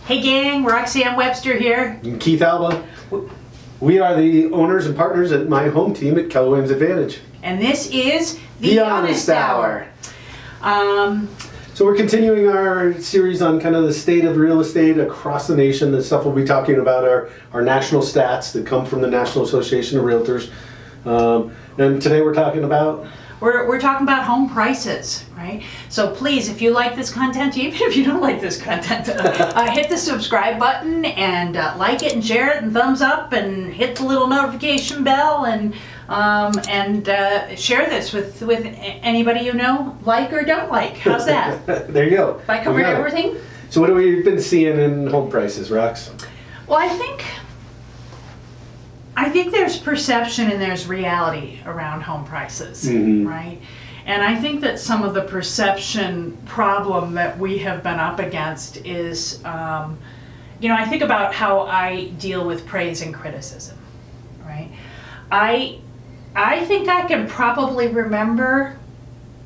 Hey gang, Roxanne Webster here. And Keith Alba. We are the owners and partners at my home team at Keller Williams Advantage. And this is The Honest Hour. So we're continuing our series on kind of the state of real estate across the nation. The stuff we'll be talking about are our national stats that come from the National Association of Realtors. And today we're talking about... We're talking about home prices, right? So please, if you like this content, even if you don't like this content, hit the subscribe button and like it and share it and thumbs up and hit the little notification bell and share this with anybody you know, like or don't like. How's that? There you go. Have I covered everything? So what have we been seeing in home prices, Rox? Well, I think there's perception and there's reality around home prices, right? And I think that some of the perception problem that we have been up against is, I think about how I deal with praise and criticism, right? I think I can probably remember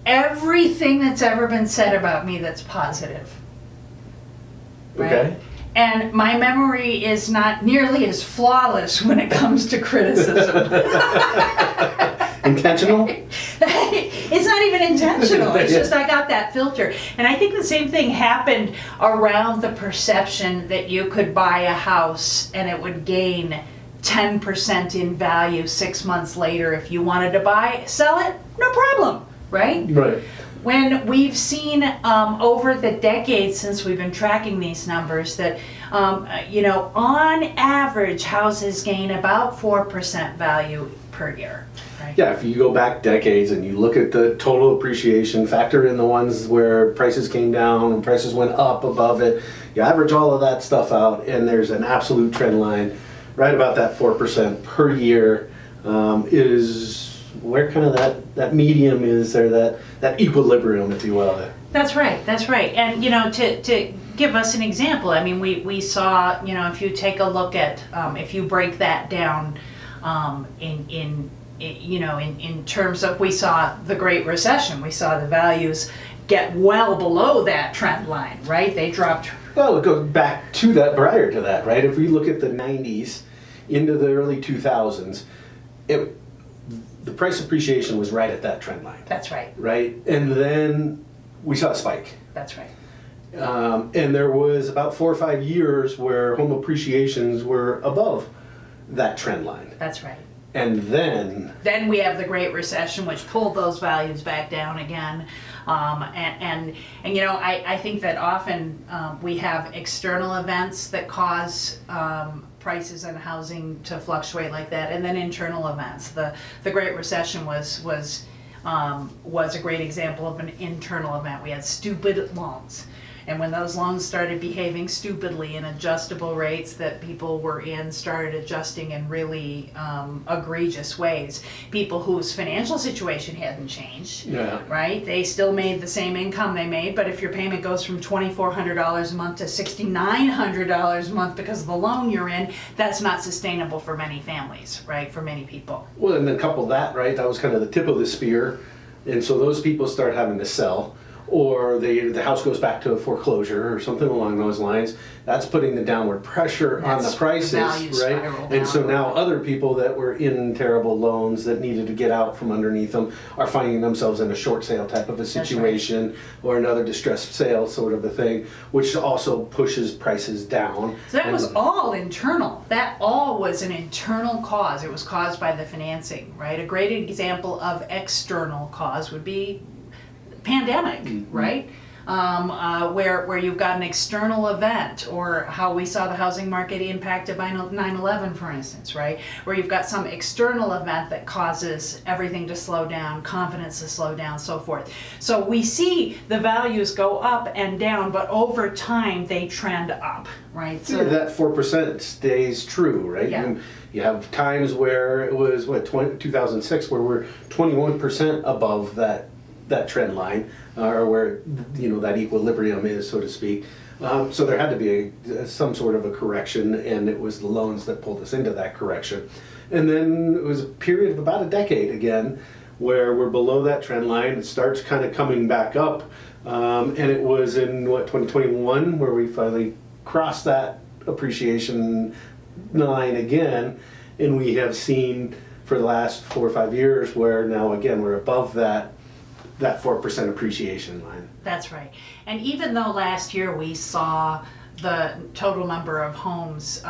everything that's ever been said about me that's positive, right? Okay. And my memory is not nearly as flawless when it comes to criticism. Intentional? It's not even intentional. It's just I got that filter. And I think the same thing happened around the perception that you could buy a house and it would gain 10% in value 6 months later. If you wanted to sell it, no problem, right? Right. When we've seen over the decades since we've been tracking these numbers that, on average, houses gain about 4% value per year. Right? Yeah, if you go back decades and you look at the total appreciation, factor in the ones where prices came down and prices went up above it, you average all of that stuff out, and there's an absolute trend line right about that 4% per year is where kind of that medium is there, that equilibrium, if you will. That's right. And to give us an example, I mean, we saw, if you take a look at, if you break that down in terms of, we saw the Great Recession, we saw the values get well below that trend line, right? They dropped. Well, it goes back to that, prior to that, right? If we look at the 90s into the early 2000s, the price appreciation was right at that trend line. That's right. Right? And then we saw a spike. That's right. And there was about 4 or 5 years where home appreciations were above that trend line. That's right. And then we have the Great Recession, which pulled those values back down again. I think that often we have external events that cause prices and housing to fluctuate like that, and then internal events. The Great Recession was a great example of an internal event. We had stupid loans. And when those loans started behaving stupidly and adjustable rates that people were in started adjusting in really egregious ways, people whose financial situation hadn't changed, right? They still made the same income they made, but if your payment goes from $2,400 a month to $6,900 a month because of the loan you're in, that's not sustainable for many families, right? For many people. Well, and then couple that, right? That was kind of the tip of the spear. And so those people start having to sell. Or the house goes back to a foreclosure or something along those lines. That's putting the downward pressure on the prices, right? And so now other people that were in terrible loans that needed to get out from underneath them are finding themselves in a short sale type of a situation, or another distressed sale sort of a thing, which also pushes prices down. So that was all internal. That all was an internal cause. It was caused by the financing, right? A great example of external cause would be pandemic, right? Where you've got an external event, or how we saw the housing market impacted by 9/11, for instance, right? Where you've got some external event that causes everything to slow down, confidence to slow down, so forth. So we see the values go up and down, but over time they trend up, right? So that 4% stays true, right? Yeah. You have times where it was 2006, where we're 21% above that trend line, or where that equilibrium is, so to speak. So there had to be some sort of a correction, and it was the loans that pulled us into that correction. And then it was a period of about a decade again where we're below that trend line. It starts kind of coming back up, and it was in 2021 where we finally crossed that appreciation line again, and we have seen for the last 4 or 5 years where now again we're above that 4% appreciation line. That's right. And even though last year we saw the total number of homes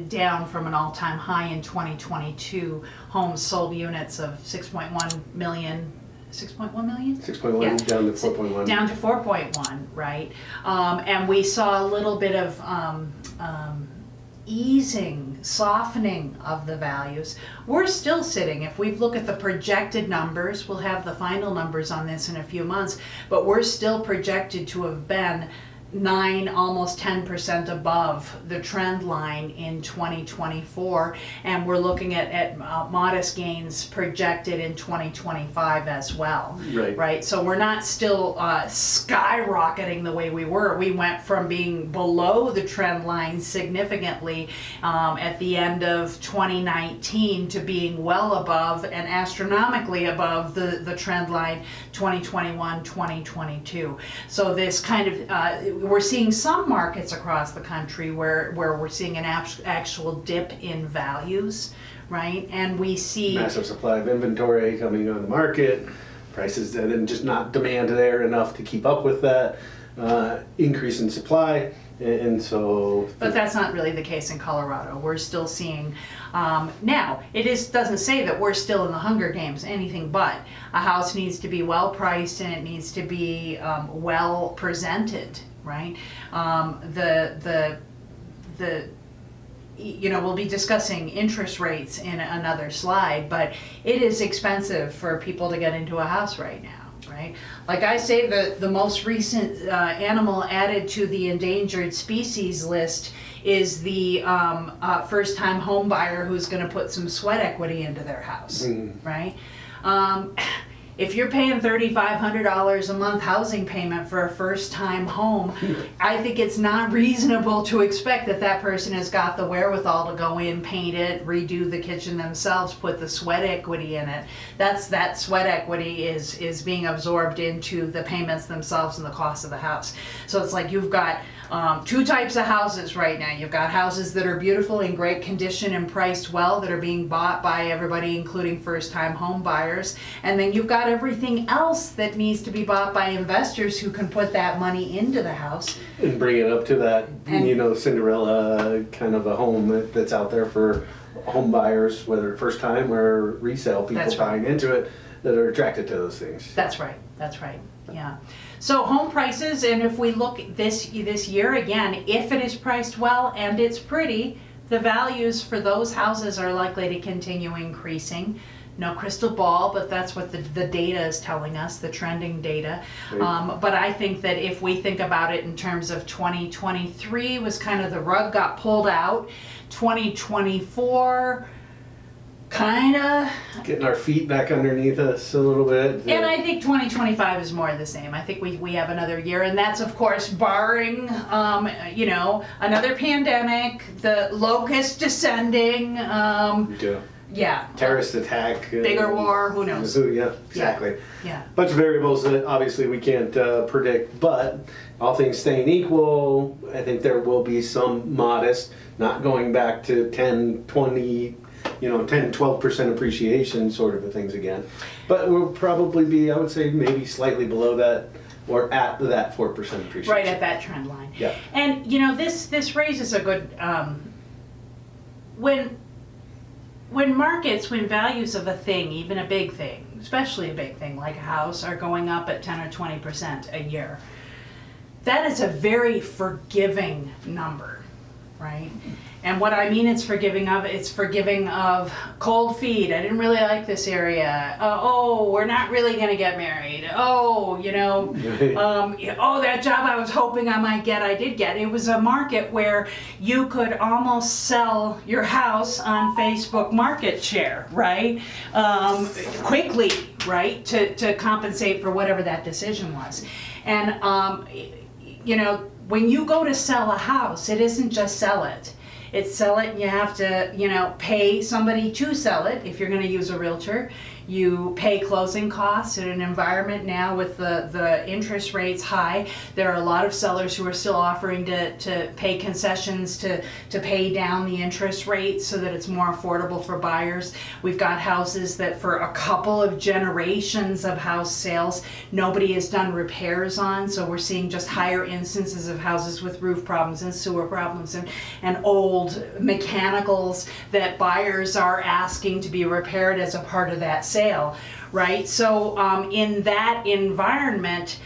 down from an all-time high in 2022, homes sold units of 6.1 million. 6.1 million? 6.1 Yeah. down to 4.1. Down to 4.1, right? And we saw a little bit of easing, softening of the values. We're still sitting, if we look at the projected numbers, we'll have the final numbers on this in a few months, but we're still projected to have been 9, almost 10% above the trend line in 2024, and we're looking at modest gains projected in 2025 as well. Right. So we're not still skyrocketing the way we were. We went from being below the trend line significantly at the end of 2019 to being well above and astronomically above the trend line 2021, 2022. So this kind of we're seeing some markets across the country where we're seeing an actual dip in values, right? And we see massive supply of inventory coming on the market, prices and then just not demand there enough to keep up with that increase in supply, and so. But that's not really the case in Colorado. We're still seeing, now, doesn't say that we're still in the Hunger Games, anything but. A house needs to be well priced and it needs to be well presented, right? We'll be discussing interest rates in another slide, but it is expensive for people to get into a house right now, right? Like I say, the most recent animal added to the endangered species list is the first-time home buyer who's going to put some sweat equity into their house, right? If you're paying $3,500 a month housing payment for a first-time home, I think it's not reasonable to expect that person has got the wherewithal to go in, paint it, redo the kitchen themselves, put the sweat equity in it. That sweat equity is being absorbed into the payments themselves and the cost of the house. So it's like you've got two types of houses right now. You've got houses that are beautiful, in great condition and priced well, that are being bought by everybody, including first-time home buyers. And then you've got everything else that needs to be bought by investors who can put that money into the house. And bring it up to that, Cinderella kind of a home that's out there for home buyers, whether first time or resale, people buying into it that are attracted to those things. That's right. Yeah. So home prices, and if we look this year again, if it is priced well and it's pretty, the values for those houses are likely to continue increasing. No crystal ball, but that's what the data is telling us, the trending data. Right. But I think that if we think about it in terms of 2023 was kind of the rug got pulled out. 2024 kind of getting our feet back underneath us a little bit. And I think 2025 is more of the same. I think we have another year, and that's of course barring another pandemic, the locust descending, terrorist attack, bigger war, who knows? Yeah, exactly. Yeah. Bunch of variables that obviously we can't predict, but all things staying equal, I think there will be some modest, not going back to 10, 20, 10, 12% appreciation sort of things again. But we'll probably be, I would say, maybe slightly below that or at that 4% appreciation. Right at that trend line. Yeah. And, this raises a good, when values of a thing, even a big thing, especially a big thing like a house, are going up at 10 or 20% a year, that is a very forgiving number, right? And what I mean it's forgiving of cold feet. I didn't really like this area. We're not really gonna get married. That job I was hoping I might get, I did get. It was a market where you could almost sell your house on Facebook market share, right? Quickly, right? To compensate for whatever that decision was. And, when you go to sell a house, it isn't just sell it. It's sell it and you have to, pay somebody to sell it if you're going to use a realtor. you pay closing costs in an environment now with the interest rates high. There are a lot of sellers who are still offering to pay concessions to pay down the interest rate so that it's more affordable for buyers. We've got houses that for a couple of generations of house sales, nobody has done repairs on, so we're seeing just higher instances of houses with roof problems and sewer problems and old mechanicals that buyers are asking to be repaired as a part of that sale, right? So in that environment,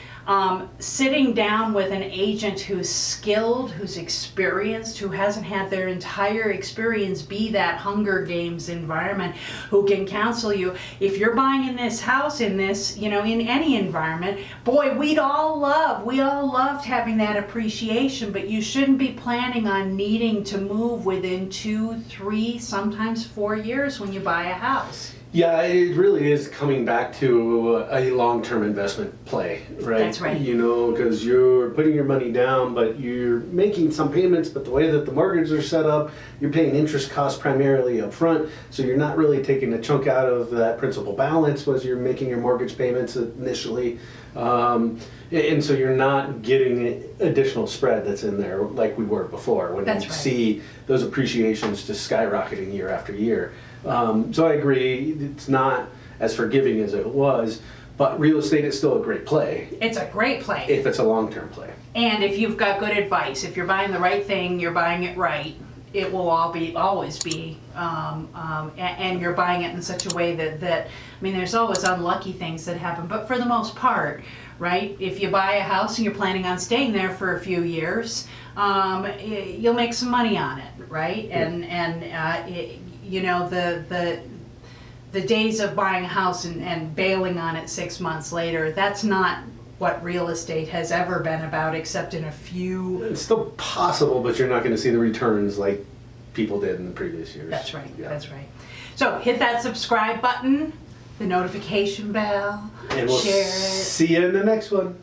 sitting down with an agent who's skilled, who's experienced, who hasn't had their entire experience be that Hunger Games environment, who can counsel you. If you're buying in this house, in this, in any environment, boy, we all loved having that appreciation, but you shouldn't be planning on needing to move within 2, 3, sometimes 4 years when you buy a house. Yeah, it really is coming back to a long-term investment play, right? That's right. Because you're putting your money down, but you're making some payments, but the way that the mortgages are set up, you're paying interest costs primarily up front, so you're not really taking a chunk out of that principal balance as you're making your mortgage payments initially. And so you're not getting additional spread that's in there like we were before when That's you right. see those appreciations just skyrocketing year after year. So I agree, it's not as forgiving as it was, but real estate is still a great play It's a great play. if it's a long-term play. And if you've got good advice, if you're buying the right thing, you're buying it right, it will always be, and you're buying it in such a way that there's always unlucky things that happen, but for the most part, right, if you buy a house and you're planning on staying there for a few years, you'll make some money on it, right? The days of buying a house and bailing on it 6 months later, that's not what real estate has ever been about, except in a few. It's still possible, but you're not going to see the returns like people did in the previous years. That's right, Yeah. that's right. So hit that subscribe button, the notification bell, And we'll share it. see you in the next one.